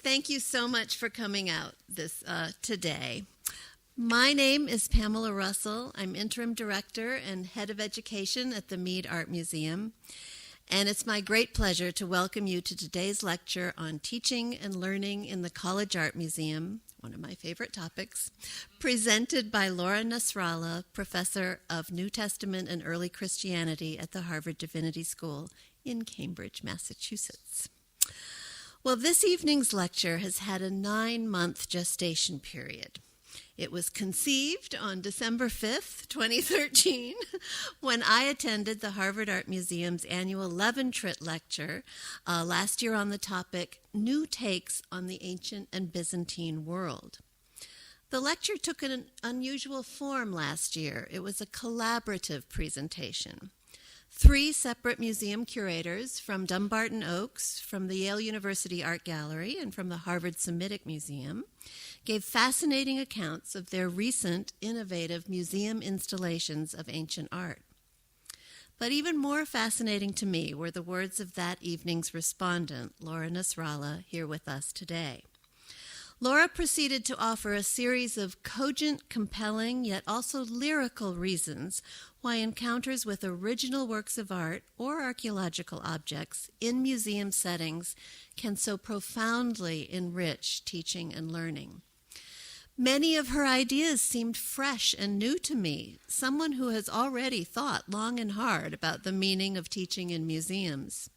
Thank you so much for coming out today. My name is Pamela Russell. I'm interim director and head of education at the Mead Art Museum. And it's my great pleasure to welcome you to today's lecture on teaching and learning in the College Art Museum, one of my favorite topics, presented by Laura Nasrallah, professor of New Testament and Early Christianity at the Harvard Divinity School in Cambridge, Massachusetts. Well, this evening's lecture has had a 9-month gestation period. It was conceived on December 5th, 2013, when I attended the Harvard Art Museum's annual Leventrit lecture last year on the topic, New Takes on the Ancient and Byzantine World. The lecture took an unusual form last year. It was a collaborative presentation. 3 separate museum curators from Dumbarton Oaks, from the Yale University Art Gallery, and from the Harvard Semitic Museum gave fascinating accounts of their recent innovative museum installations of ancient art. But even more fascinating to me were the words of that evening's respondent, Laura Nasrallah, here with us today. Laura proceeded to offer a series of cogent, compelling, yet also lyrical reasons why encounters with original works of art or archaeological objects in museum settings can so profoundly enrich teaching and learning. Many of her ideas seemed fresh and new to me, someone who has already thought long and hard about the meaning of teaching in museums.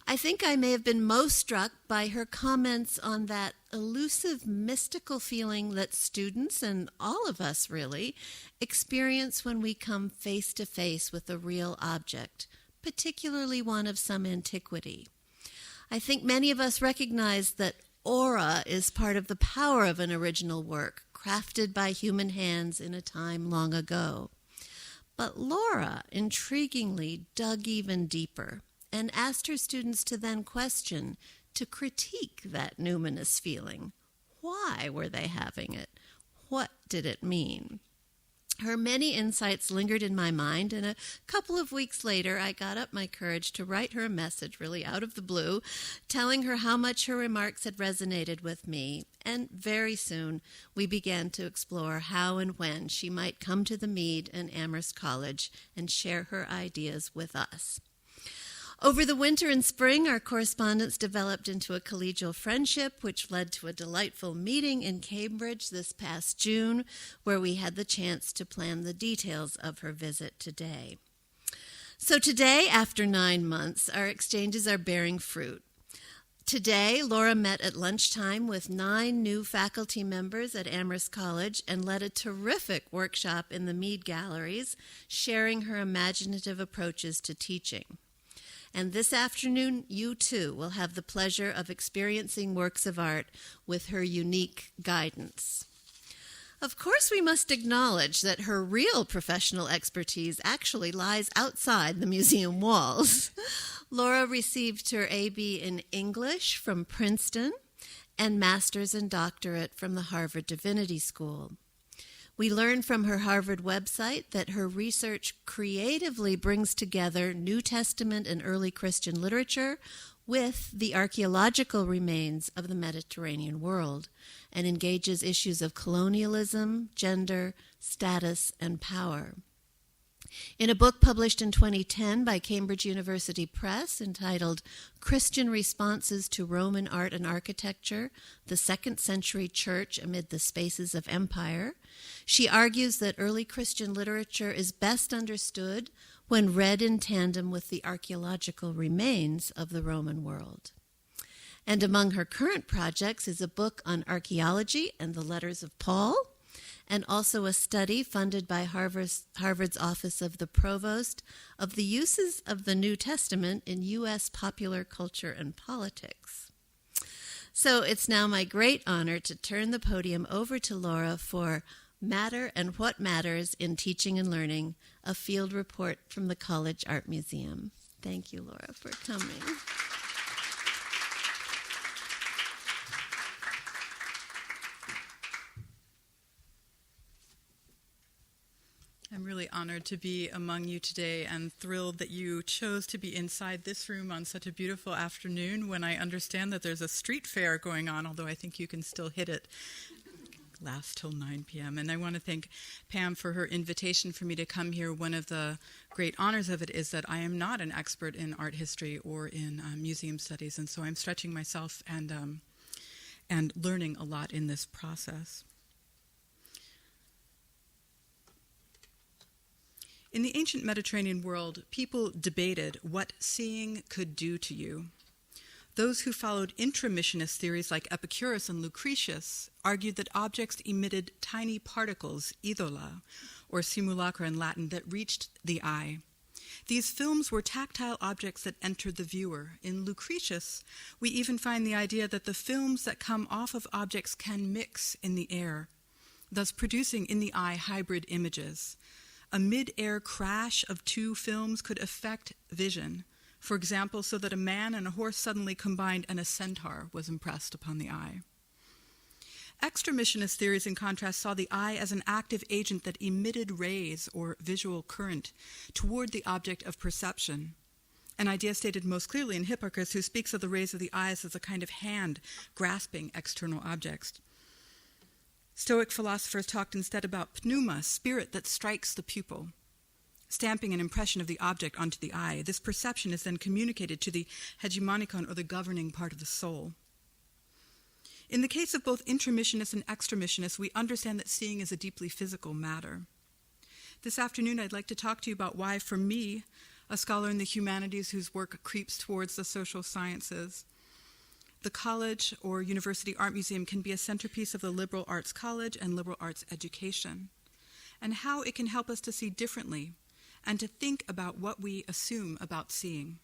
I think I may have been most struck by her comments on that elusive, mystical feeling that students, and all of us really, experience when we come face to face with a real object, particularly one of some antiquity. I think many of us recognize that aura is part of the power of an original work, crafted by human hands in a time long ago. But Laura intriguingly dug even deeper and asked her students to then question, to critique that numinous feeling. Why were they having it? What did it mean? Her many insights lingered in my mind, and a couple of weeks later, I got up my courage to write her a message, really out of the blue, telling her how much her remarks had resonated with me. And very soon, we began to explore how and when she might come to the Mead and Amherst College and share her ideas with us. Over the winter and spring, our correspondence developed into a collegial friendship, which led to a delightful meeting in Cambridge this past June, where we had the chance to plan the details of her visit today. So today, after 9 months, our exchanges are bearing fruit. Today, Laura met at lunchtime with 9 new faculty members at Amherst College and led a terrific workshop in the Mead Galleries, sharing her imaginative approaches to teaching. And this afternoon, you too will have the pleasure of experiencing works of art with her unique guidance. Of course, we must acknowledge that her real professional expertise actually lies outside the museum walls. Laura received her A.B. in English from Princeton and master's and doctorate from the Harvard Divinity School. We learn from her Harvard website that her research creatively brings together New Testament and early Christian literature with the archaeological remains of the Mediterranean world and engages issues of colonialism, gender, status, and power. In a book published in 2010 by Cambridge University Press entitled Christian Responses to Roman Art and Architecture, the Second Century Church Amid the Spaces of Empire, she argues that early Christian literature is best understood when read in tandem with the archaeological remains of the Roman world. And among her current projects is a book on archaeology and the letters of Paul, and also a study funded by Harvard's Office of the Provost of the uses of the New Testament in U.S. popular culture and politics. So it's now my great honor to turn the podium over to Laura for Matter and What Matters in Teaching and Learning, a field report from the College Art Museum. Thank you, Laura, for coming. I'm really really honored to be among you today and thrilled that you chose to be inside this room on such a beautiful afternoon when I understand that there's a street fair going on, although I think you can still hit it. Lasts till 9 p.m. And I want to thank Pam for her invitation for me to come here. One of the great honors of it is that I am not an expert in art history or in museum studies, and so I'm stretching myself and learning a lot in this process. In the ancient Mediterranean world, people debated what seeing could do to you. Those who followed intramissionist theories like Epicurus and Lucretius argued that objects emitted tiny particles, idola, or simulacra in Latin, that reached the eye. These films were tactile objects that entered the viewer. In Lucretius, we even find the idea that the films that come off of objects can mix in the air, thus producing in the eye hybrid images. A mid-air crash of two films could affect vision. For example, so that a man and a horse suddenly combined and a centaur was impressed upon the eye. Extramissionist theories, in contrast, saw the eye as an active agent that emitted rays or visual current toward the object of perception, an idea stated most clearly in Hipparchus, who speaks of the rays of the eyes as a kind of hand grasping external objects. Stoic philosophers talked instead about pneuma, spirit that strikes the pupil, stamping an impression of the object onto the eye. This perception is then communicated to the hegemonikon, or the governing part of the soul. In the case of both intramissionists and extramissionists, we understand that seeing is a deeply physical matter. This afternoon, I'd like to talk to you about why, for me, a scholar in the humanities whose work creeps towards the social sciences, the college or university art museum can be a centerpiece of the liberal arts college and liberal arts education, and how it can help us to see differently and to think about what we assume about seeing.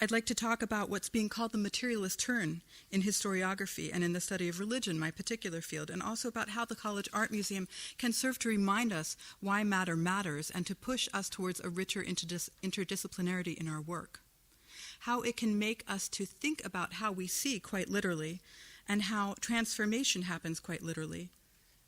I'd like to talk about what's being called the materialist turn in historiography and in the study of religion, my particular field, and also about how the College Art Museum can serve to remind us why matter matters and to push us towards a richer interdisciplinarity in our work. How it can make us to think about how we see quite literally and how transformation happens quite literally,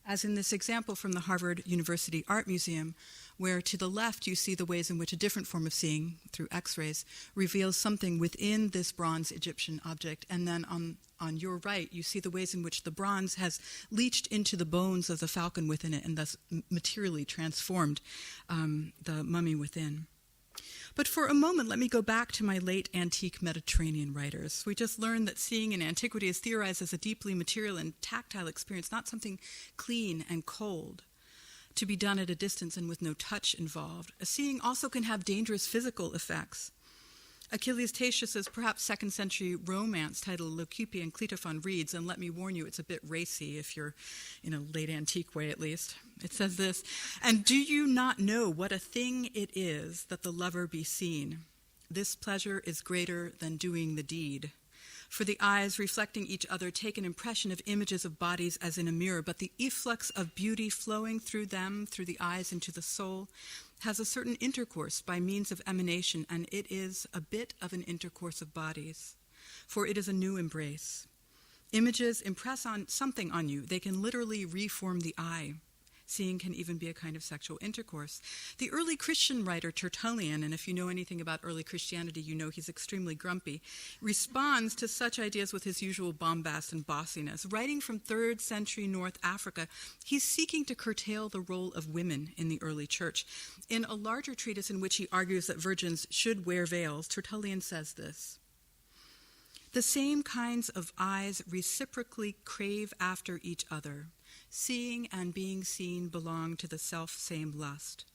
as in this example from the Harvard University Art Museum, where to the left you see the ways in which a different form of seeing, through X-rays, reveals something within this bronze Egyptian object, and then on your right you see the ways in which the bronze has leached into the bones of the falcon within it and thus materially transformed the mummy within. But for a moment, let me go back to my late antique Mediterranean writers. We just learned that seeing in antiquity is theorized as a deeply material and tactile experience, not something clean and cold, to be done at a distance and with no touch involved. Seeing also can have dangerous physical effects. Achilles Tatius's perhaps 2nd century romance titled Leucippe and Cleitophon reads, and let me warn you, it's a bit racy if you're in a late antique way at least. It says this, "And do you not know what a thing it is that the lover be seen? This pleasure is greater than doing the deed. For the eyes reflecting each other take an impression of images of bodies as in a mirror, but the efflux of beauty flowing through them, through the eyes into the soul, has a certain intercourse by means of emanation, and it is a bit of an intercourse of bodies, for it is a new embrace. Images impress on something on you. They can literally reform the eye. Seeing can even be a kind of sexual intercourse." The early Christian writer Tertullian, and if you know anything about early Christianity, you know he's extremely grumpy, responds to such ideas with his usual bombast and bossiness. Writing from 3rd century North Africa, he's seeking to curtail the role of women in the early church. In a larger treatise in which he argues that virgins should wear veils, Tertullian says this, "The same kinds of eyes reciprocally crave after each other. Seeing and being seen belong to the self-same lust."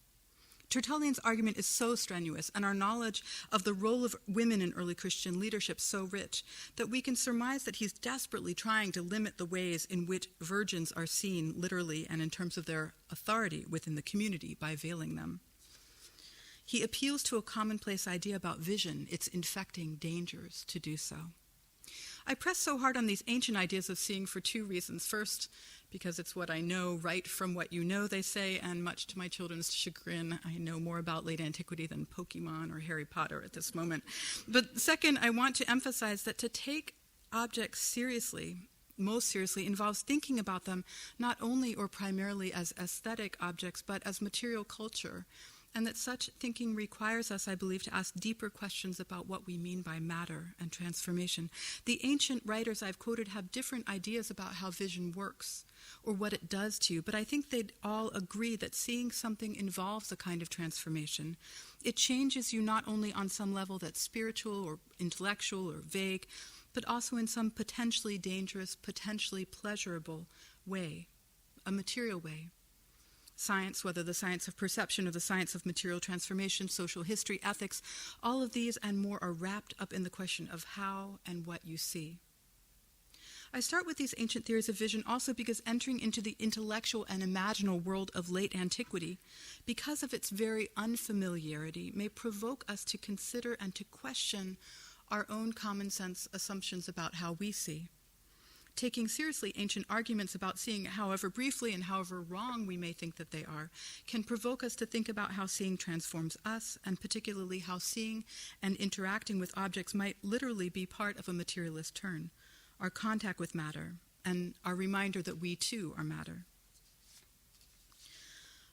Tertullian's argument is so strenuous, and our knowledge of the role of women in early Christian leadership so rich, that we can surmise that he's desperately trying to limit the ways in which virgins are seen literally and in terms of their authority within the community by veiling them. He appeals to a commonplace idea about vision, its infecting dangers to do so. I press so hard on these ancient ideas of seeing for 2 reasons. First, because it's what I know, right from what you know, they say, and much to my children's chagrin, I know more about late antiquity than Pokemon or Harry Potter at this moment. But second, I want to emphasize that to take objects seriously most seriously involves thinking about them not only or primarily as aesthetic objects, but as material culture, and that such thinking requires us, I believe, to ask deeper questions about what we mean by matter and transformation. The ancient writers I've quoted have different ideas about how vision works or what it does to you, but I think they'd all agree that seeing something involves a kind of transformation. It changes you not only on some level that's spiritual or intellectual or vague, but also in some potentially dangerous, potentially pleasurable way, a material way. Science, whether the science of perception or the science of material transformation, social history, ethics, all of these and more are wrapped up in the question of how and what you see. I start with these ancient theories of vision also because entering into the intellectual and imaginal world of late antiquity, because of its very unfamiliarity, may provoke us to consider and to question our own common sense assumptions about how we see. Taking seriously ancient arguments about seeing, however briefly and however wrong we may think that they are, can provoke us to think about how seeing transforms us, and particularly how seeing and interacting with objects might literally be part of a materialist turn, our contact with matter, and our reminder that we too are matter.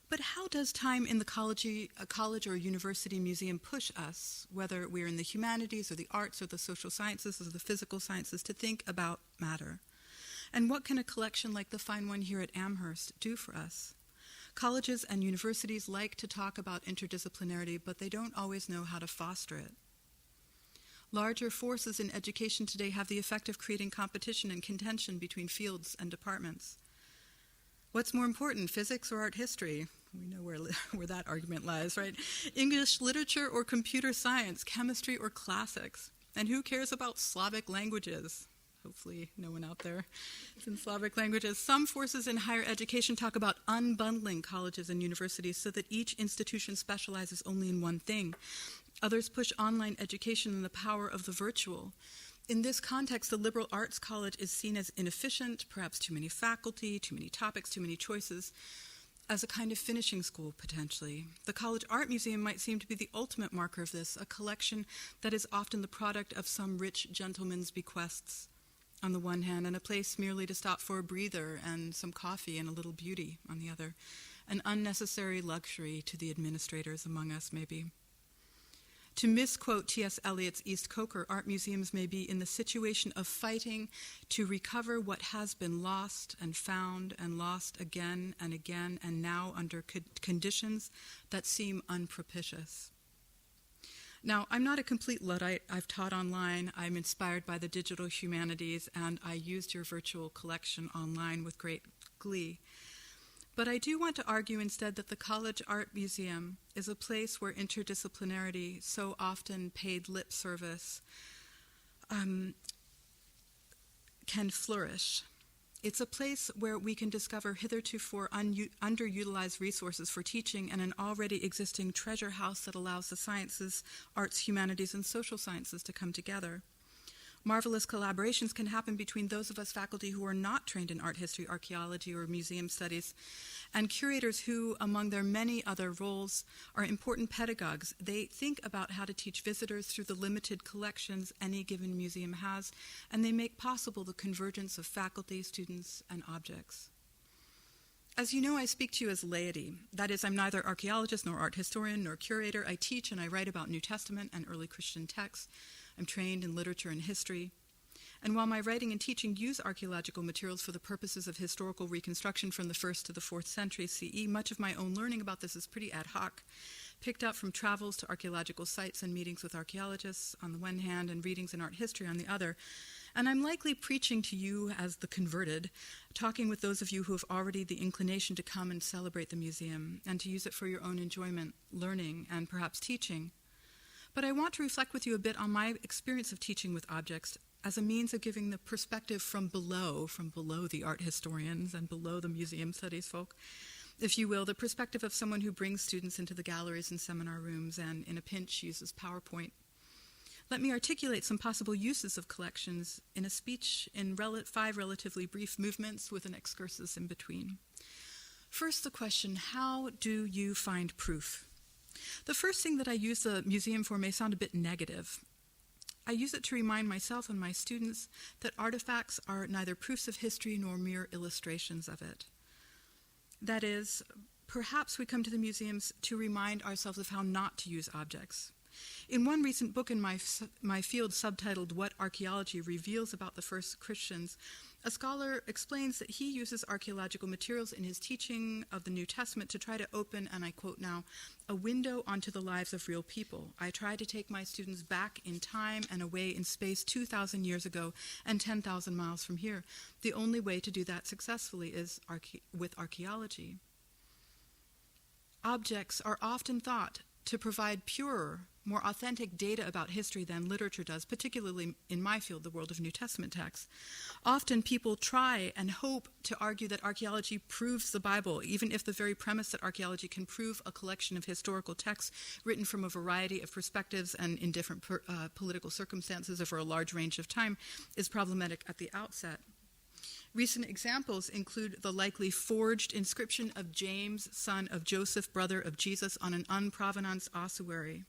But how does time in the college or university museum push us, whether we're in the humanities or the arts or the social sciences or the physical sciences, to think about matter? And what can a collection like the fine one here at Amherst do for us? Colleges and universities like to talk about interdisciplinarity, but they don't always know how to foster it. Larger forces in education today have the effect of creating competition and contention between fields and departments. What's more important, physics or art history? We know where that argument lies, right? English literature or computer science, chemistry or classics? And who cares about Slavic languages? Hopefully no one out there is in Slavic languages. Some forces in higher education talk about unbundling colleges and universities so that each institution specializes only in one thing. Others push online education and the power of the virtual. In this context, the liberal arts college is seen as inefficient, perhaps too many faculty, too many topics, too many choices, as a kind of finishing school, potentially. The College Art Museum might seem to be the ultimate marker of this, a collection that is often the product of some rich gentleman's bequests, on the one hand, and a place merely to stop for a breather and some coffee and a little beauty, on the other. An unnecessary luxury to the administrators among us, maybe. To misquote T.S. Eliot's East Coker, art museums may be in the situation of fighting to recover what has been lost and found and lost again and again, and now under conditions that seem unpropitious. Now, I'm not a complete Luddite. I've taught online. I'm inspired by the digital humanities, and I used your virtual collection online with great glee. But I do want to argue instead that the College Art Museum is a place where interdisciplinarity, so often paid lip service, can flourish. It's a place where we can discover hitherto underutilized resources for teaching and an already existing treasure house that allows the sciences, arts, humanities, and social sciences to come together. Marvelous collaborations can happen between those of us faculty who are not trained in art history, archaeology, or museum studies, and curators who, among their many other roles, are important pedagogues. They think about how to teach visitors through the limited collections any given museum has, and they make possible the convergence of faculty, students, and objects. As you know, I speak to you as laity. That is, I'm neither archaeologist nor art historian nor curator. I teach and I write about New Testament and early Christian texts. I'm trained in literature and history. And while my writing and teaching use archaeological materials for the purposes of historical reconstruction from the 1st to the 4th century CE, much of my own learning about this is pretty ad hoc, picked up from travels to archaeological sites and meetings with archaeologists on the one hand and readings in art history on the other. And I'm likely preaching to you as the converted, talking with those of you who have already the inclination to come and celebrate the museum and to use it for your own enjoyment, learning, and perhaps teaching. But I want to reflect with you a bit on my experience of teaching with objects as a means of giving the perspective from below the art historians and below the museum studies folk, if you will, the perspective of someone who brings students into the galleries and seminar rooms and, in a pinch, uses PowerPoint. Let me articulate some possible uses of collections in a speech in 5 relatively brief movements with an excursus in between. First, the question, how do you find proof? The first thing that I use the museum for may sound a bit negative. I use it to remind myself and my students that artifacts are neither proofs of history nor mere illustrations of it. That is, perhaps we come to the museums to remind ourselves of how not to use objects. In one recent book in my field subtitled What Archaeology Reveals About the First Christians, a scholar explains that he uses archaeological materials in his teaching of the New Testament to try to open, and I quote now, a window onto the lives of real people. I try to take my students back in time and away in space 2,000 years ago and 10,000 miles from here. The only way to do that successfully is with archaeology. Objects are often thought to provide purer, more authentic data about history than literature does, particularly in my field, the world of New Testament texts. Often people try and hope to argue that archaeology proves the Bible, even if the very premise that archaeology can prove a collection of historical texts written from a variety of perspectives and in different political circumstances over a large range of time is problematic at the outset. Recent examples include the likely forged inscription of James, son of Joseph, brother of Jesus, on an unprovenance ossuary.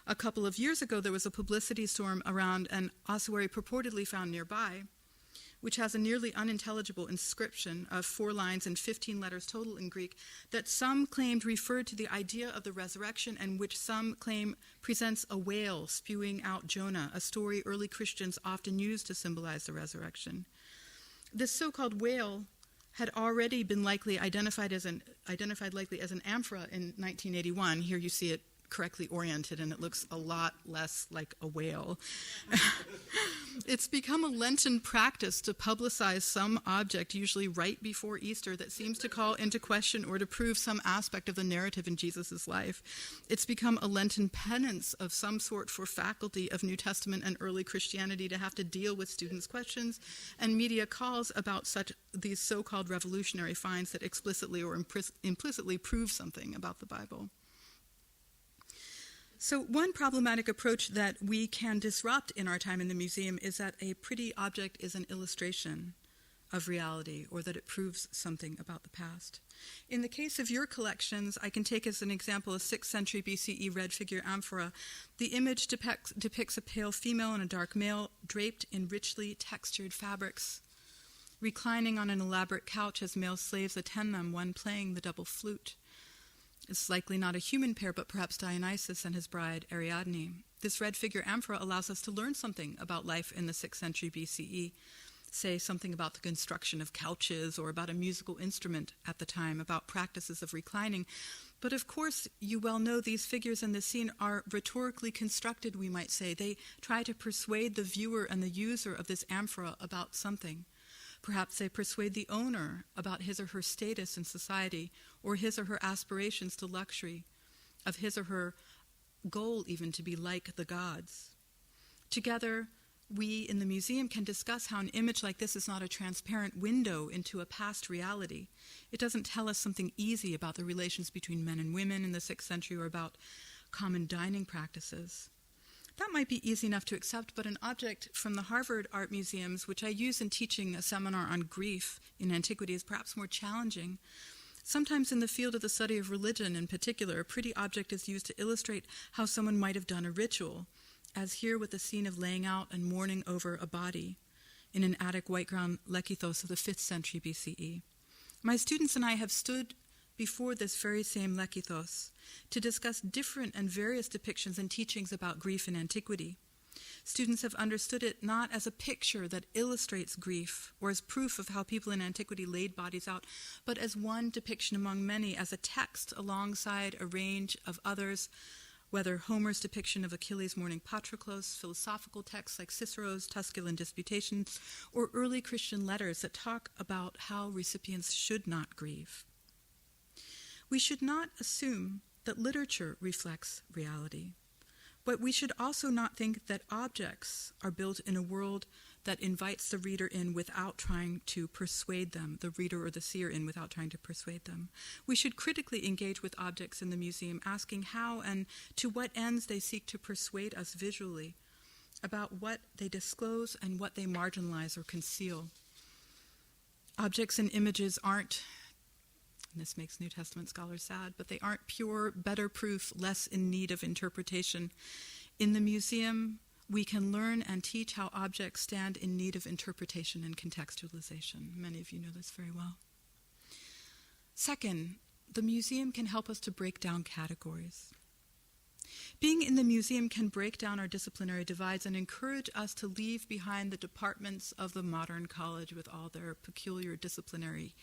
A couple of years ago, there was a publicity storm around an ossuary purportedly found nearby, which has a nearly unintelligible inscription of 4 lines and 15 letters total in Greek that some claimed referred to the idea of the resurrection and which some claim presents a whale spewing out Jonah, a story early Christians often used to symbolize the resurrection. This so-called whale had already been identified likely as an amphora in 1981. Here you see it correctly oriented, and it looks a lot less like a whale. It's become a Lenten practice to publicize some object, usually right before Easter, that seems to call into question or to prove some aspect of the narrative in Jesus' life. It's become a Lenten penance of some sort for faculty of New Testament and early Christianity to have to deal with students' questions and media calls about these so-called revolutionary finds that explicitly or implicitly prove something about the Bible. So one problematic approach that we can disrupt in our time in the museum is that a pretty object is an illustration of reality, or that it proves something about the past. In the case of your collections, I can take as an example a 6th century BCE red figure amphora. The image depicts a pale female and a dark male draped in richly textured fabrics, reclining on an elaborate couch as male slaves attend them, one playing the double flute. It's likely not a human pair, but perhaps Dionysus and his bride, Ariadne. This red figure amphora allows us to learn something about life in the 6th century BCE, say something about the construction of couches or about a musical instrument at the time, about practices of reclining. But of course, you well know these figures in this scene are rhetorically constructed, we might say. They try to persuade the viewer and the user of this amphora about something. Perhaps they persuade the owner about his or her status in society, or his or her aspirations to luxury, of his or her goal even to be like the gods. Together, we in the museum can discuss how an image like this is not a transparent window into a past reality. It doesn't tell us something easy about the relations between men and women in the 6th century or about common dining practices. That might be easy enough to accept, but an object from the Harvard Art Museums, which I use in teaching a seminar on grief in antiquity, is perhaps more challenging. Sometimes in the field of the study of religion in particular, a pretty object is used to illustrate how someone might have done a ritual, as here with the scene of laying out and mourning over a body in an Attic white ground lekithos of the 5th century BCE. My students and I have stood before this very same lekithos to discuss different and various depictions and teachings about grief in antiquity. Students have understood it not as a picture that illustrates grief or as proof of how people in antiquity laid bodies out, but as one depiction among many, as a text alongside a range of others, whether Homer's depiction of Achilles mourning Patroclus, philosophical texts like Cicero's Tusculan Disputations, or early Christian letters that talk about how recipients should not grieve. We should not assume that literature reflects reality, but we should also not think that objects are built in a world that invites the reader in without trying to persuade them, the reader or the seer in without trying to persuade them. We should critically engage with objects in the museum, asking how and to what ends they seek to persuade us visually about what they disclose and what they marginalize or conceal. Objects and images aren't, and this makes New Testament scholars sad, but they aren't pure, better proof, less in need of interpretation. In the museum, we can learn and teach how objects stand in need of interpretation and contextualization. Many of you know this very well. Second, the museum can help us to break down categories. Being in the museum can break down our disciplinary divides and encourage us to leave behind the departments of the modern college with all their peculiar disciplinary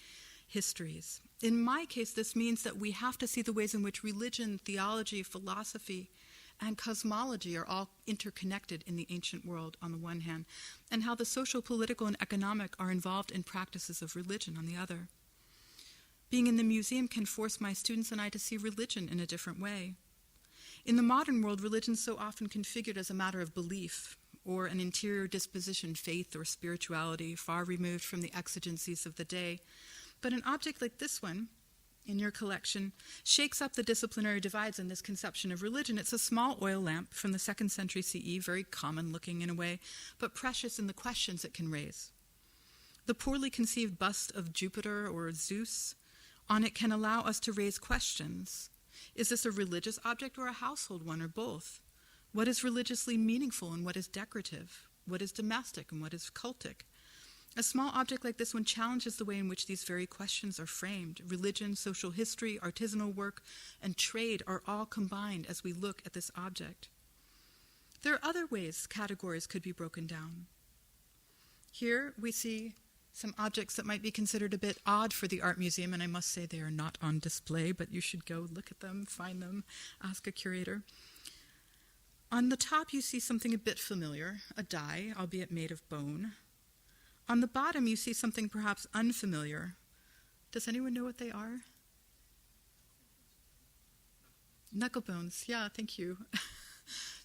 histories. In my case, this means that we have to see the ways in which religion, theology, philosophy, and cosmology are all interconnected in the ancient world on the one hand, and how the social, political, and economic are involved in practices of religion on the other. Being in the museum can force my students and I to see religion in a different way. In the modern world, religion is so often configured as a matter of belief or an interior disposition, faith or spirituality, far removed from the exigencies of the day. But an object like this one in your collection shakes up the disciplinary divides in this conception of religion. It's a small oil lamp from the 2nd century CE, very common looking in a way, but precious in the questions it can raise. The poorly conceived bust of Jupiter or Zeus on it can allow us to raise questions. Is this a religious object or a household one, or both? What is religiously meaningful and what is decorative? What is domestic and what is cultic? A small object like this one challenges the way in which these very questions are framed. Religion, social history, artisanal work, and trade are all combined as we look at this object. There are other ways categories could be broken down. Here we see some objects that might be considered a bit odd for the art museum, and I must say they are not on display, but you should go look at them, find them, ask a curator. On the top you see something a bit familiar, a die, albeit made of bone. On the bottom, you see something perhaps unfamiliar. Does anyone know what they are? Knuckle bones. Yeah, thank you.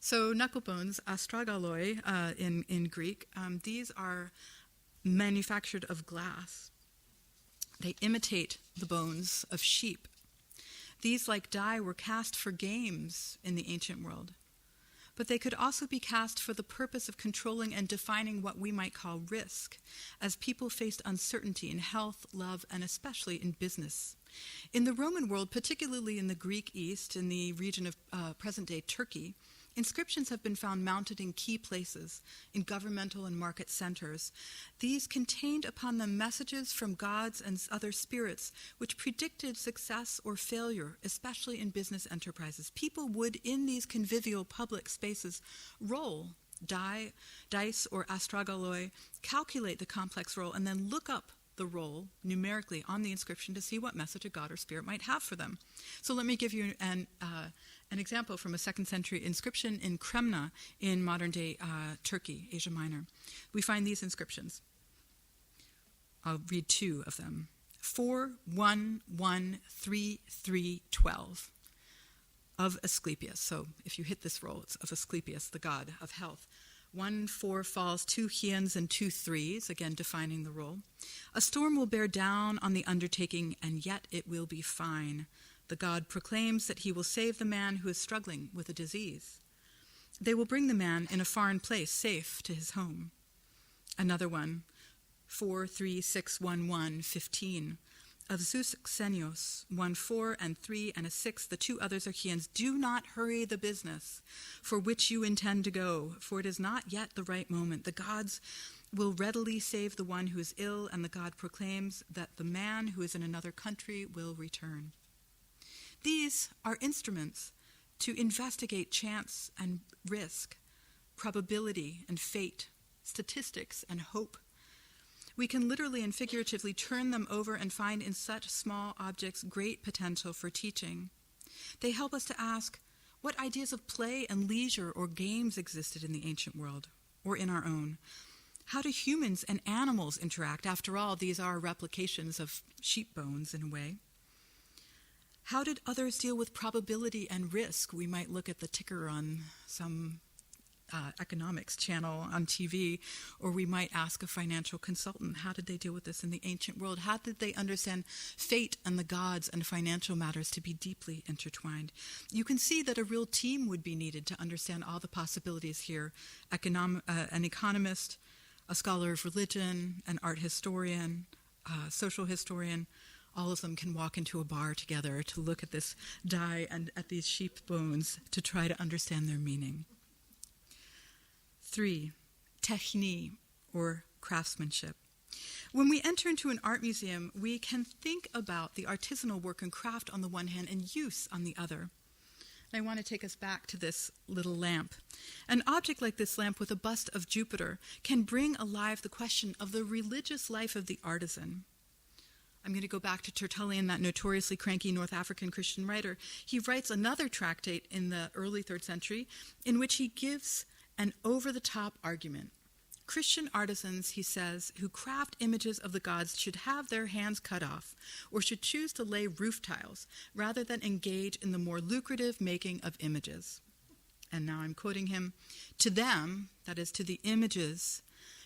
So knuckle bones, astragaloi in Greek, these are manufactured of glass. They imitate the bones of sheep. These, like die, were cast for games in the ancient world. But they could also be cast for the purpose of controlling and defining what we might call risk, as people faced uncertainty in health, love, and especially in business. In the Roman world, particularly in the Greek East, in the region of present-day Turkey, inscriptions have been found mounted in key places, in governmental and market centers. These contained upon them messages from gods and other spirits which predicted success or failure, especially in business enterprises. People would, in these convivial public spaces, roll dice or astragaloi, calculate the complex roll, and then look up the roll numerically on the inscription to see what message a god or spirit might have for them. So let me give you an example from a 2nd century inscription in Kremna in modern-day Turkey, Asia Minor. We find these inscriptions. I'll read 2 of them. 4113312 of Asclepius. So if you hit this roll, it's of Asclepius, the god of health. 1 4 falls, 2 hiens and 2 threes, again defining the roll. A storm will bear down on the undertaking, and yet it will be fine. The god proclaims that he will save the man who is struggling with a disease. They will bring the man in a foreign place, safe to his home. Another one, 4 3 6 1 1 15. Of Zeus Xenios, 1 4 and 3 and a 6, the 2 others are hiens. Do not hurry the business for which you intend to go, for it is not yet the right moment. The gods will readily save the one who is ill, and the god proclaims that the man who is in another country will return. These are instruments to investigate chance and risk, probability and fate, statistics and hope. We can literally and figuratively turn them over and find in such small objects great potential for teaching. They help us to ask what ideas of play and leisure or games existed in the ancient world, or in our own. How do humans and animals interact? After all, these are replications of sheep bones in a way. How did others deal with probability and risk? We might look at the ticker on some economics channel on TV, or we might ask a financial consultant, how did they deal with this in the ancient world? How did they understand fate and the gods and financial matters to be deeply intertwined? You can see that a real team would be needed to understand all the possibilities here. An economist, a scholar of religion, an art historian, social historian, all of them can walk into a bar together to look at this die and at these sheep bones to try to understand their meaning. 3. Technie, or craftsmanship. When we enter into an art museum, we can think about the artisanal work and craft on the one hand and use on the other. I want to take us back to this little lamp. An object like this lamp with a bust of Jupiter can bring alive the question of the religious life of the artisan. I'm going to go back to Tertullian, that notoriously cranky North African Christian writer. He writes another tractate in the early 3rd century in which he gives an over-the-top argument. Christian artisans, he says, who craft images of the gods should have their hands cut off or should choose to lay roof tiles rather than engage in the more lucrative making of images. And now I'm quoting him, "To them," that is to the images,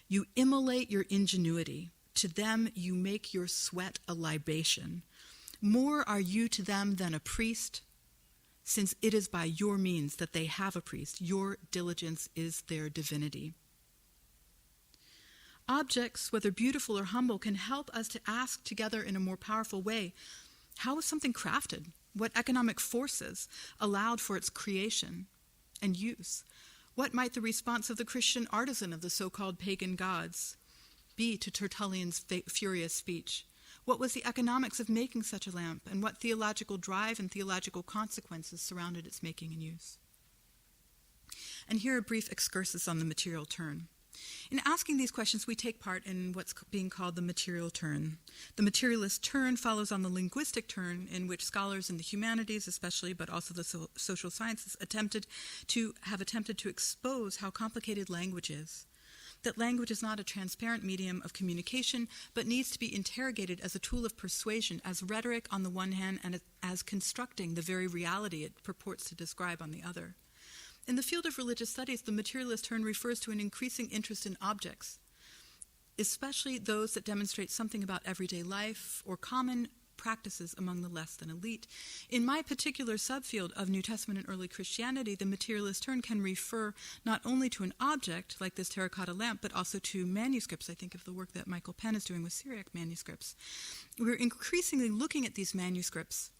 "you immolate your ingenuity. To them you make your sweat a libation. More are you to them than a priest, since it is by your means that they have a priest. Your diligence is their divinity." Objects, whether beautiful or humble, can help us to ask together in a more powerful way, how was something crafted? What economic forces allowed for its creation and use? What might the response of the Christian artisan of the so-called pagan gods be to Tertullian's furious speech? What was the economics of making such a lamp, and what theological drive and theological consequences surrounded its making and use? And here a brief excursus on the material turn. In asking these questions, we take part in what's being called the material turn. The materialist turn follows on the linguistic turn, in which scholars in the humanities especially, but also the social sciences, have attempted to expose how complicated language is. That language is not a transparent medium of communication, but needs to be interrogated as a tool of persuasion, as rhetoric on the one hand, and as constructing the very reality it purports to describe on the other. In the field of religious studies, the materialist turn refers to an increasing interest in objects, especially those that demonstrate something about everyday life or common practices among the less than elite. In my particular subfield of New Testament and early Christianity, the materialist turn can refer not only to an object like this terracotta lamp, but also to manuscripts. I think of the work that Michael Penn is doing with Syriac manuscripts. We're increasingly looking at these manuscripts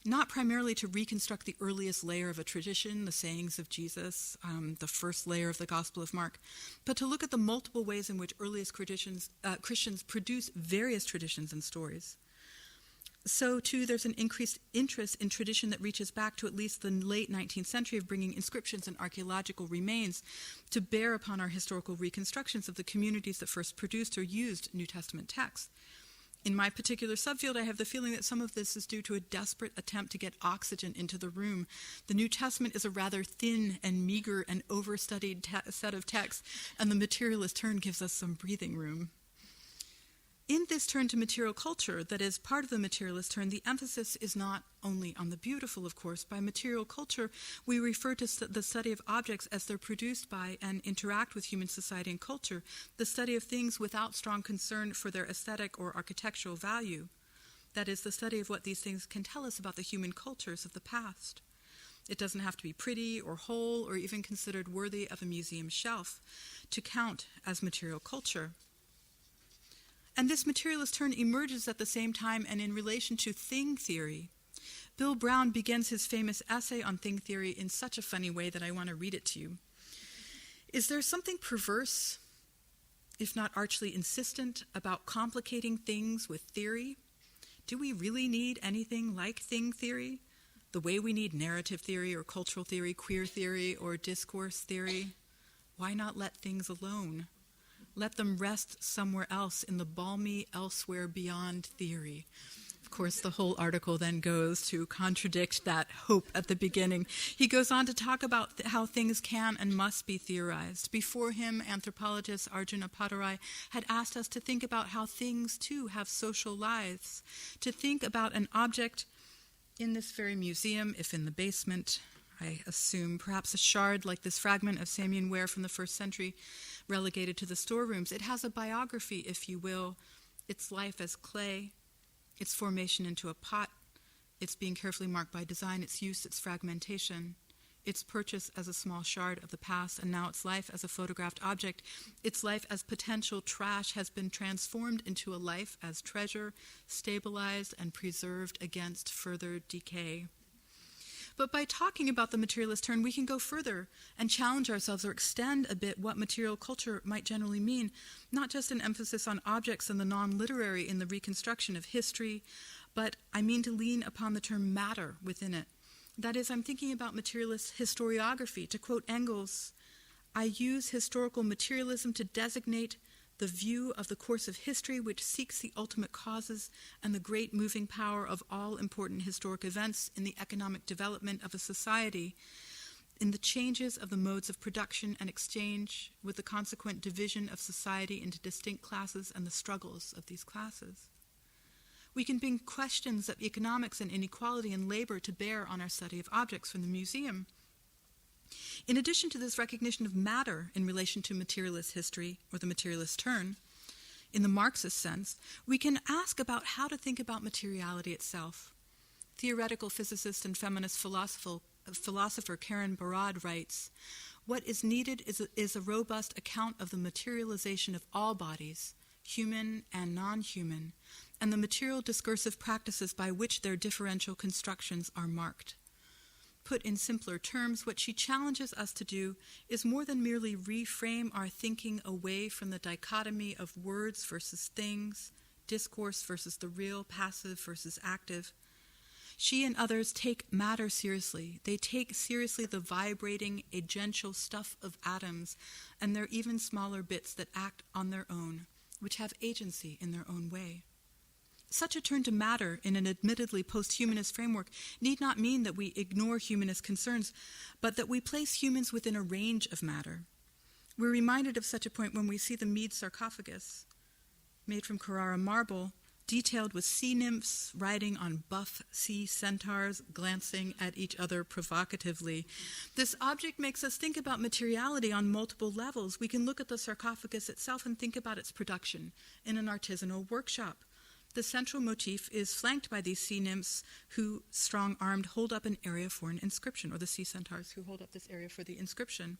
not primarily to reconstruct the earliest layer of a tradition, the sayings of Jesus, the first layer of the Gospel of Mark, but to look at the multiple ways in which earliest Christians produce various traditions and stories. So, too, there's an increased interest in tradition that reaches back to at least the late 19th century of bringing inscriptions and archaeological remains to bear upon our historical reconstructions of the communities that first produced or used New Testament texts. In my particular subfield, I have the feeling that some of this is due to a desperate attempt to get oxygen into the room. The New Testament is a rather thin and meager and overstudied set of texts, and the materialist turn gives us some breathing room. In this turn to material culture, that is part of the materialist turn, the emphasis is not only on the beautiful, of course. By material culture, we refer to the study of objects as they're produced by and interact with human society and culture, the study of things without strong concern for their aesthetic or architectural value. That is, the study of what these things can tell us about the human cultures of the past. It doesn't have to be pretty or whole or even considered worthy of a museum shelf to count as material culture. And this materialist turn emerges at the same time and in relation to thing theory. Bill Brown begins his famous essay on thing theory in such a funny way that I want to read it to you. Is there something perverse, if not archly insistent, about complicating things with theory? Do we really need anything like thing theory? The way we need narrative theory or cultural theory, queer theory, or discourse theory? Why not let things alone? Let them rest somewhere else in the balmy elsewhere beyond theory. Of course, the whole article then goes to contradict that hope at the beginning. He goes on to talk about how things can and must be theorized. Before him, anthropologist Arjun Appadurai had asked us to think about how things, too, have social lives, to think about an object in this very museum, if in the basement, I assume, perhaps a shard like this fragment of Samian ware from the 1st century, relegated to the storerooms. It has a biography, if you will, its life as clay, its formation into a pot, its being carefully marked by design, its use, its fragmentation, its purchase as a small shard of the past, and now its life as a photographed object. Its life as potential trash has been transformed into a life as treasure, stabilized and preserved against further decay. But by talking about the materialist turn, we can go further and challenge ourselves or extend a bit what material culture might generally mean, not just an emphasis on objects and the non-literary in the reconstruction of history, but I mean to lean upon the term matter within it. That is, I'm thinking about materialist historiography. To quote Engels, I use historical materialism to designate the view of the course of history which seeks the ultimate causes and the great moving power of all important historic events in the economic development of a society, in the changes of the modes of production and exchange, with the consequent division of society into distinct classes and the struggles of these classes. We can bring questions of economics and inequality and labor to bear on our study of objects from the museum. In addition to this recognition of matter in relation to materialist history or the materialist turn, in the Marxist sense, we can ask about how to think about materiality itself. Theoretical physicist and feminist philosopher Karen Barad writes, "What is needed is a robust account of the materialization of all bodies, human and non-human, and the material discursive practices by which their differential constructions are marked." Put in simpler terms, what she challenges us to do is more than merely reframe our thinking away from the dichotomy of words versus things, discourse versus the real, passive versus active. She and others take matter seriously. They take seriously the vibrating, agential stuff of atoms and their even smaller bits that act on their own, which have agency in their own way. Such a turn to matter in an admittedly post-humanist framework need not mean that we ignore humanist concerns, but that we place humans within a range of matter. We're reminded of such a point when we see the Mead sarcophagus, made from Carrara marble, detailed with sea nymphs riding on buff sea centaurs, glancing at each other provocatively. This object makes us think about materiality on multiple levels. We can look at the sarcophagus itself and think about its production in an artisanal workshop. The central motif is flanked by these sea nymphs who, strong-armed, hold up an area for an inscription, or the sea centaurs who hold up this area for the inscription.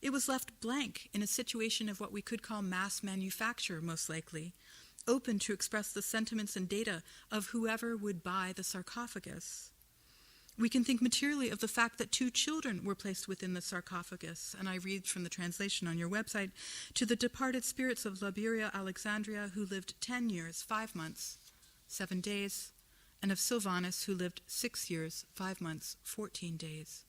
It was left blank in a situation of what we could call mass manufacture, most likely, open to express the sentiments and data of whoever would buy the sarcophagus. We can think materially of the fact that 2 children were placed within the sarcophagus, and I read from the translation on your website, to the departed spirits of Laberia Alexandria, who lived 10 years, 5 months, 7 days, and of Sylvanus, who lived 6 years, 5 months, 14 days.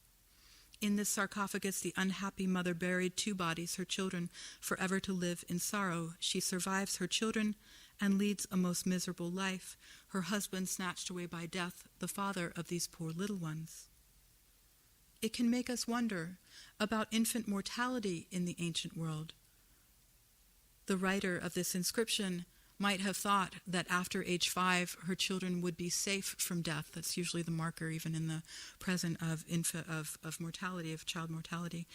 In this sarcophagus, the unhappy mother buried 2 bodies, her children, forever to live in sorrow. She survives her children and leads a most miserable life, her husband snatched away by death, the father of these poor little ones. It can make us wonder about infant mortality in the ancient world. The writer of this inscription might have thought that after age 5, her children would be safe from death. That's usually the marker, even in the present, of mortality, of child mortality.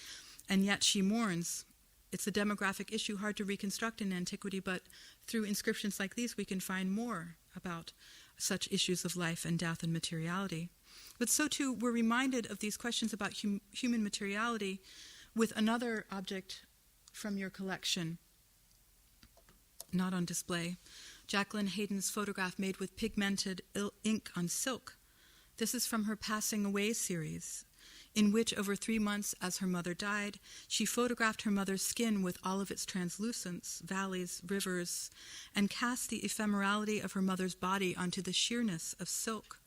And yet she mourns. It's a demographic issue hard to reconstruct in antiquity, but through inscriptions like these we can find more about such issues of life and death and materiality. But so too, we're reminded of these questions about human materiality with another object from your collection, not on display. Jacqueline Hayden's photograph made with pigmented ink on silk. This is from her Passing Away series, in which over 3 months as her mother died, she photographed her mother's skin with all of its translucence, valleys, rivers, and cast the ephemerality of her mother's body onto the sheerness of silk.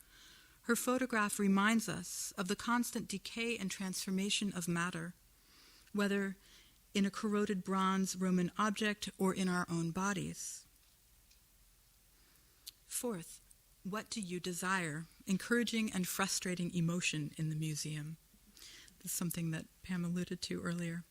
Her photograph reminds us of the constant decay and transformation of matter, whether in a corroded bronze Roman object or in our own bodies. 4th, what do you desire? Encouraging and frustrating emotion in the museum. This is something that Pam alluded to earlier.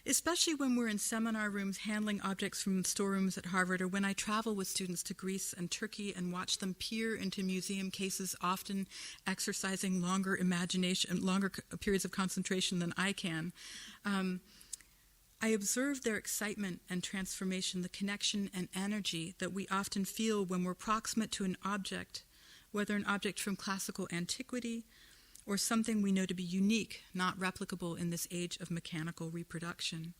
Especially when we're in seminar rooms handling objects from storerooms at Harvard, or when I travel with students to Greece and Turkey and watch them peer into museum cases, often exercising longer periods of concentration than I can. I observe their excitement and transformation, the connection and energy that we often feel when we're proximate to an object, whether an object from classical antiquity or something we know to be unique, not replicable in this age of mechanical reproduction.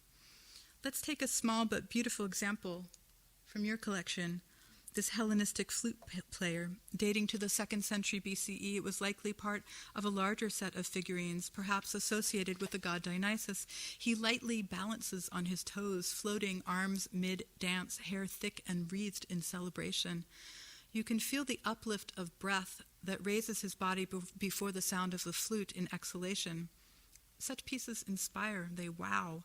Let's take a small but beautiful example from your collection, this Hellenistic flute player. Dating to the 2nd century BCE, it was likely part of a larger set of figurines, perhaps associated with the god Dionysus. He lightly balances on his toes, floating, arms mid-dance, hair thick and wreathed in celebration. You can feel the uplift of breath that raises his body before the sound of the flute in exhalation. Such pieces inspire, they wow.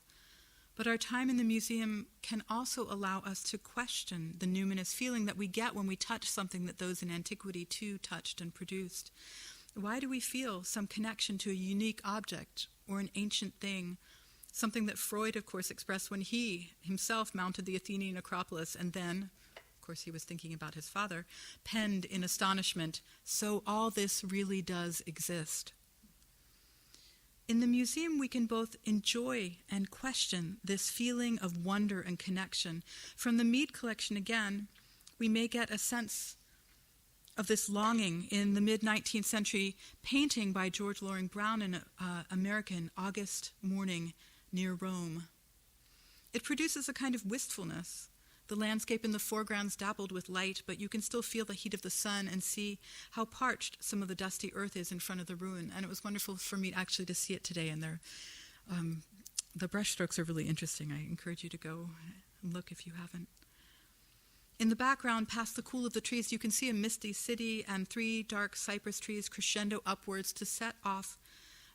But our time in the museum can also allow us to question the numinous feeling that we get when we touch something that those in antiquity too touched and produced. Why do we feel some connection to a unique object or an ancient thing? Something that Freud, of course, expressed when he himself mounted the Athenian Acropolis and then, of course he was thinking about his father, penned in astonishment, "So all this really does exist." In the museum, we can both enjoy and question this feeling of wonder and connection. From the Mead collection, again, we may get a sense of this longing in the mid-19th century painting by George Loring Brown in American August morning near Rome. It produces a kind of wistfulness. The landscape in the foreground's dappled with light, but you can still feel the heat of the sun and see how parched some of the dusty earth is in front of the ruin. And it was wonderful for me actually to see it today, and the brushstrokes are really interesting. I encourage you to go and look if you haven't. In the background, past the cool of the trees, you can see a misty city and 3 dark cypress trees crescendo upwards to set off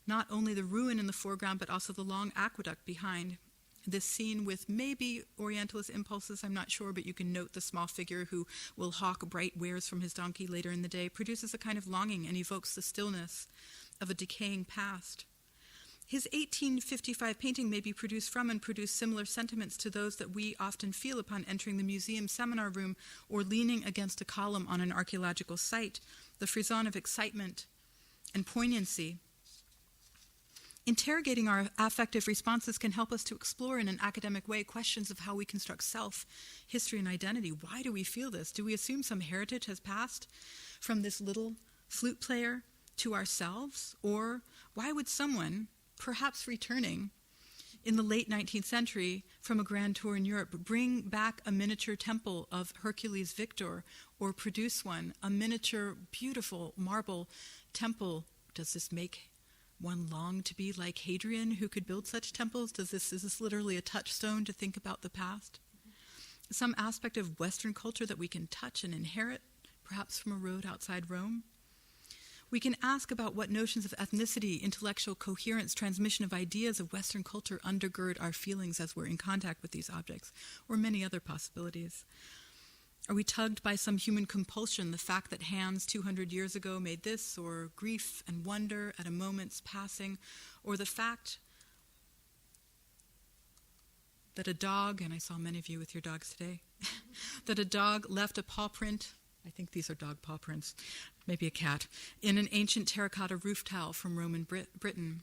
not only the ruin in the foreground, but also the long aqueduct behind. This scene with maybe Orientalist impulses, I'm not sure, but you can note the small figure who will hawk bright wares from his donkey later in the day, produces a kind of longing and evokes the stillness of a decaying past. His 1855 painting may be produced from and produce similar sentiments to those that we often feel upon entering the museum seminar room or leaning against a column on an archaeological site, the frisson of excitement and poignancy. Interrogating our affective responses can help us to explore in an academic way questions of how we construct self, history, and identity. Why do we feel this? Do we assume some heritage has passed from this little flute player to ourselves? Or why would someone, perhaps returning in the late 19th century from a grand tour in Europe, bring back a miniature temple of Hercules Victor or produce one, a miniature, beautiful marble temple? Does this make one long to be like Hadrian, who could build such temples? Is this literally a touchstone to think about the past? Some aspect of Western culture that we can touch and inherit, perhaps from a road outside Rome? We can ask about what notions of ethnicity, intellectual coherence, transmission of ideas of Western culture undergird our feelings as we're in contact with these objects, or many other possibilities. Are we tugged by some human compulsion, the fact that hands 200 years ago made this, or grief and wonder at a moment's passing, or the fact that a dog, and I saw many of you with your dogs today, that a dog left a paw print, I think these are dog paw prints, maybe a cat, in an ancient terracotta roof tile from Roman Britain?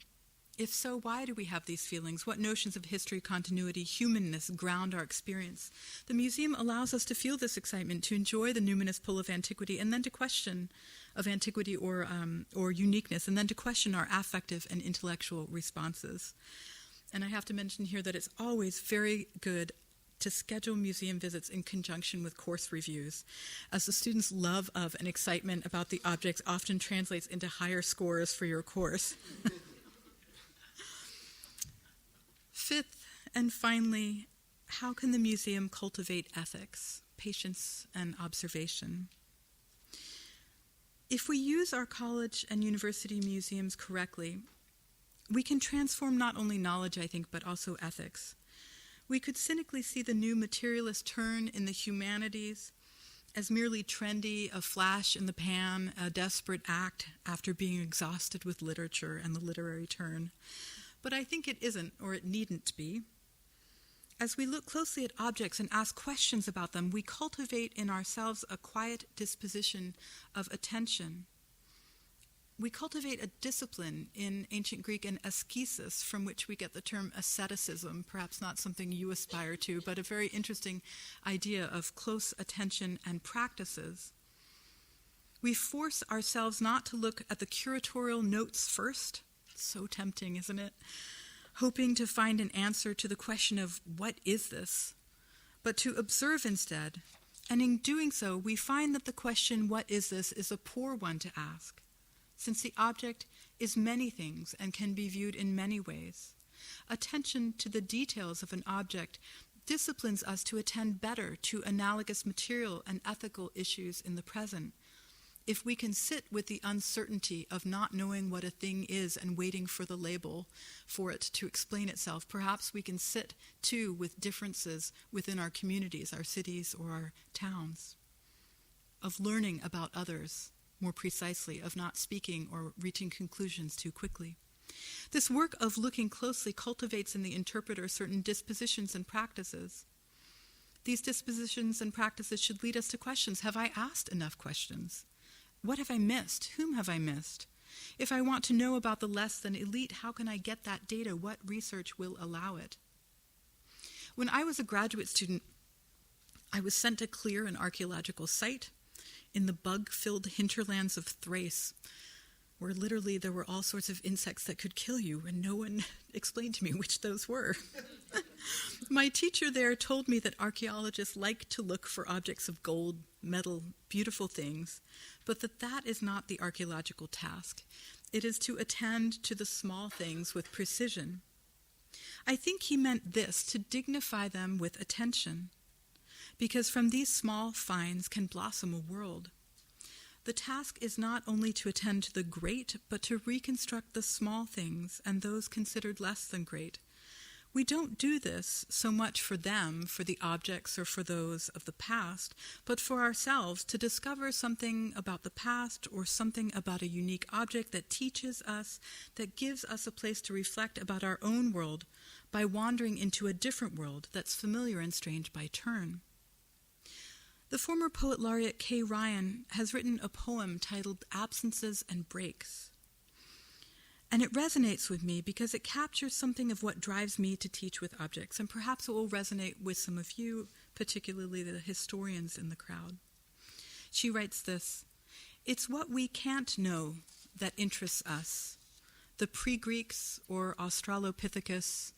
If so, why do we have these feelings? What notions of history, continuity, humanness ground our experience? The museum allows us to feel this excitement, to enjoy the numinous pull of antiquity, and then to question of antiquity or uniqueness, and then to question our affective and intellectual responses. And I have to mention here that it's always very good to schedule museum visits in conjunction with course reviews, as the students' love of and excitement about the objects often translates into higher scores for your course. Fifth, and finally, how can the museum cultivate ethics, patience, and observation? If we use our college and university museums correctly, we can transform not only knowledge, I think, but also ethics. We could cynically see the new materialist turn in the humanities as merely trendy, a flash in the pan, a desperate act after being exhausted with literature and the literary turn. But I think it isn't, or it needn't be. As we look closely at objects and ask questions about them, we cultivate in ourselves a quiet disposition of attention. We cultivate a discipline in ancient Greek, an askesis, from which we get the term asceticism, perhaps not something you aspire to, but a very interesting idea of close attention and practices. We force ourselves not to look at the curatorial notes first. So tempting, isn't it? Hoping to find an answer to the question of what is this, but to observe instead And in doing so, we find that the question, what is this, is a poor one to ask, since the object is many things and can be viewed in many ways. Attention to the details of an object disciplines us to attend better to analogous material and ethical issues in the present. If we can sit with the uncertainty of not knowing what a thing is and waiting for the label for it to explain itself, perhaps we can sit, too, with differences within our communities, our cities, or our towns, of learning about others more precisely, of not speaking or reaching conclusions too quickly. This work of looking closely cultivates in the interpreter certain dispositions and practices. These dispositions and practices should lead us to questions. Have I asked enough questions? What have I missed? Whom have I missed? If I want to know about the less than elite, how can I get that data? What research will allow it? When I was a graduate student, I was sent to clear an archaeological site in the bug-filled hinterlands of Thrace, where literally there were all sorts of insects that could kill you, and no one explained to me which those were. My teacher there told me that archaeologists like to look for objects of gold, metal, beautiful things, but that is not the archaeological task. It is to attend to the small things with precision. I think he meant this, to dignify them with attention, because from these small finds can blossom a world. The task is not only to attend to the great, but to reconstruct the small things and those considered less than great. We don't do this so much for them, for the objects, or for those of the past, but for ourselves, to discover something about the past or something about a unique object that teaches us, that gives us a place to reflect about our own world by wandering into a different world that's familiar and strange by turn. The former poet laureate Kay Ryan has written a poem titled Absences and Breaks. And it resonates with me because it captures something of what drives me to teach with objects, and perhaps it will resonate with some of you, particularly the historians in the crowd. She writes this: "It's what we can't know that interests us, the pre-Greeks or Australopithecus,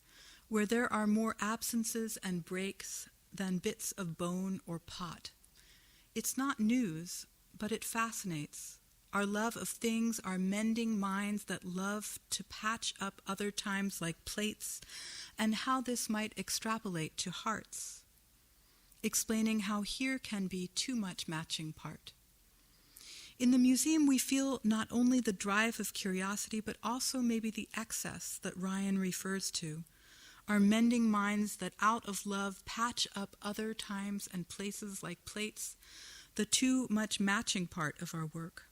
where there are more absences and breaks than bits of bone or pot. It's not news, but it fascinates. Our love of things, our mending minds that love to patch up other times like plates, and how this might extrapolate to hearts, explaining how here can be too much matching part. In the museum, we feel not only the drive of curiosity, but also maybe the excess that Ryan refers to, our mending minds that out of love patch up other times and places like plates, the too much matching part of our work.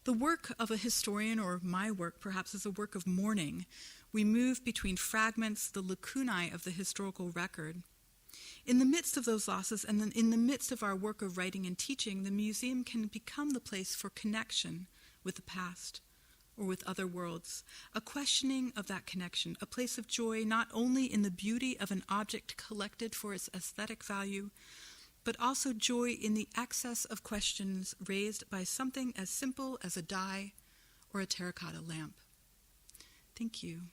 The work of a historian, or my work perhaps, is a work of mourning. We move between fragments, the lacunae of the historical record. In the midst of those losses, and in the midst of our work of writing and teaching, the museum can become the place for connection with the past or with other worlds, a questioning of that connection, a place of joy not only in the beauty of an object collected for its aesthetic value, but also joy in the excess of questions raised by something as simple as a die or a terracotta lamp. Thank you.